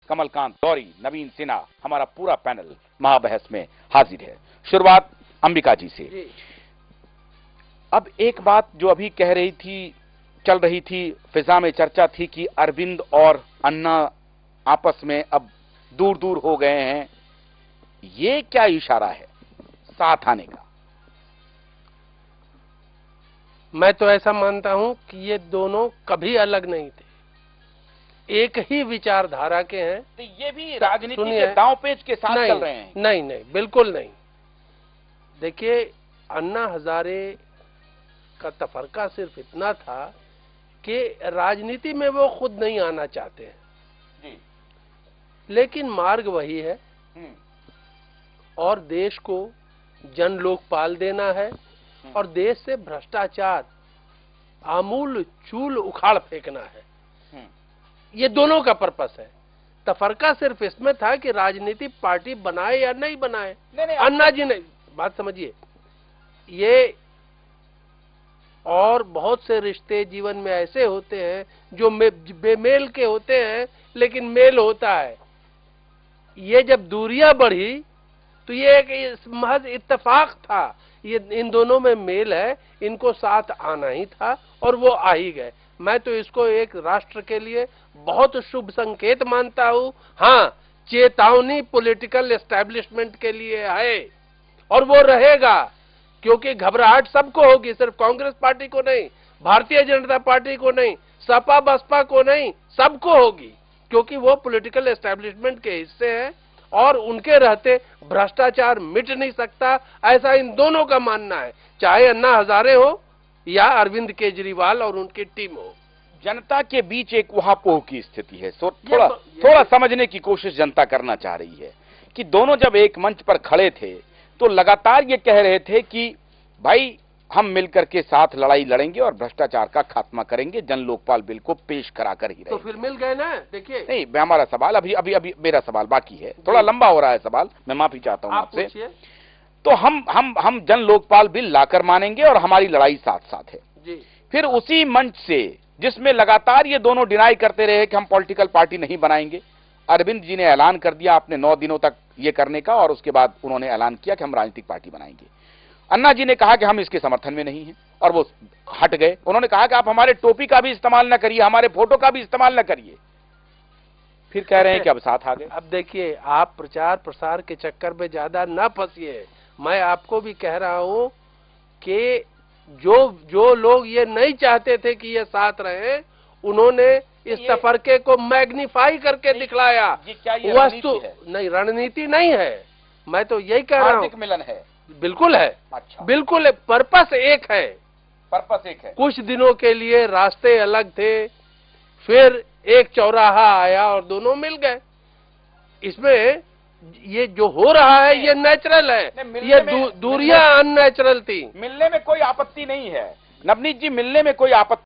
कमलकांत गौरी, नवीन सिन्हा, हमारा पूरा पैनल महाबहस में हाजिर है। शुरुआत अंबिका जी से। अब एक बात जो अभी चल रही थी, फिजा में चर्चा थी कि अरविंद और अन्ना आपस में अब दूर दूर हो गए हैं, ये क्या इशारा है साथ आने का? मैं तो ऐसा मानता हूं कि ये दोनों कभी अलग नहीं थे, एक ही विचारधारा के हैं। तो ये भी राजनीति के दांव-पेच के साथ चल रहे हैं? नहीं नहीं, बिल्कुल नहीं। देखिए, अन्ना हजारे का तफरका सिर्फ इतना था कि राजनीति में वो खुद नहीं आना चाहते हैं जी। लेकिन मार्ग वही है और देश को जन लोकपाल देना है और देश से भ्रष्टाचार आमूल चूल उखाड़ फेंकना है। ये दोनों का पर्पस है। तफरका सिर्फ इसमें था कि राजनीति पार्टी बनाए या नहीं बनाए। अन्ना जी ने, बात समझिए, ये और बहुत से रिश्ते जीवन में ऐसे होते हैं जो बेमेल के होते हैं लेकिन मेल होता है। ये जब दूरियां बढ़ी तो ये एक महज इत्तेफाक था, ये इन दोनों में मेल है, इनको साथ आना ही था और वो आ ही गए। मैं तो इसको एक राष्ट्र के लिए बहुत शुभ संकेत मानता हूं। हाँ, चेतावनी पॉलिटिकल एस्टैब्लिशमेंट के लिए है और वो रहेगा, क्योंकि घबराहट सबको होगी, सिर्फ कांग्रेस पार्टी को नहीं, भारतीय जनता पार्टी को नहीं, सपा बसपा को नहीं, सबको होगी, क्योंकि वो पॉलिटिकल एस्टैब्लिशमेंट के हिस्से हैं और उनके रहते भ्रष्टाचार मिट नहीं सकता, ऐसा इन दोनों का मानना है, चाहे अन्ना हजारे हो या अरविंद केजरीवाल और उनकी टीम हो। जनता के बीच एक वहापोह की स्थिति है। थोड़ा समझने की कोशिश जनता करना चाह रही है कि दोनों जब एक मंच पर खड़े थे तो लगातार ये कह रहे थे कि भाई हम मिलकर के साथ लड़ाई लड़ेंगे और भ्रष्टाचार का खात्मा करेंगे, जन लोकपाल बिल को पेश करा कर ही रहेंगे। तो फिर मिल गए ना। देखिए, नहीं, हमारा सवाल अभी मेरा सवाल बाकी है, थोड़ा लंबा हो रहा है सवाल, मैं माफी चाहता हूं आपसे। तो हम जन लोकपाल बिल लाकर मानेंगे और हमारी लड़ाई साथ साथ है जी। फिर उसी मंच से जिसमें लगातार ये दोनों डिनाई करते रहे कि हम पॉलिटिकल पार्टी नहीं बनाएंगे, अरविंद जी ने ऐलान कर दिया आपने 9 दिनों तक ये करने का, और उसके बाद उन्होंने ऐलान किया कि हम राजनीतिक पार्टी बनाएंगे। अन्ना जी ने कहा कि हम इसके समर्थन में नहीं हैं और वो हट गए। उन्होंने कहा कि आप हमारे टोपी का भी इस्तेमाल न करिए, हमारे फोटो का भी इस्तेमाल न करिए। फिर कह रहे हैं कि अब साथ आ गए। अब देखिए, आप प्रचार प्रसार के चक्कर में ज्यादा न फंसिए। मैं आपको भी कह रहा हूं कि जो लोग ये नहीं चाहते थे कि ये साथ रहे, उन्होंने इस तफरके को मैग्नीफाई करके दिखलाया। वस्तु नहीं, रणनीति नहीं है, मैं तो यही कह रहा हूँ। मिलन है, बिल्कुल है। अच्छा, बिल्कुल है, पर्पस एक है। पर्पस एक है। कुछ दिनों के लिए रास्ते अलग थे, फिर एक चौराहा आया और दोनों मिल गए। इसमें ये जो हो रहा है ये नेचुरल है, ये दूरियां अननेचुरल थी। मिलने में कोई आपत्ति नहीं है नवनीत जी, मिलने में कोई आपत्ति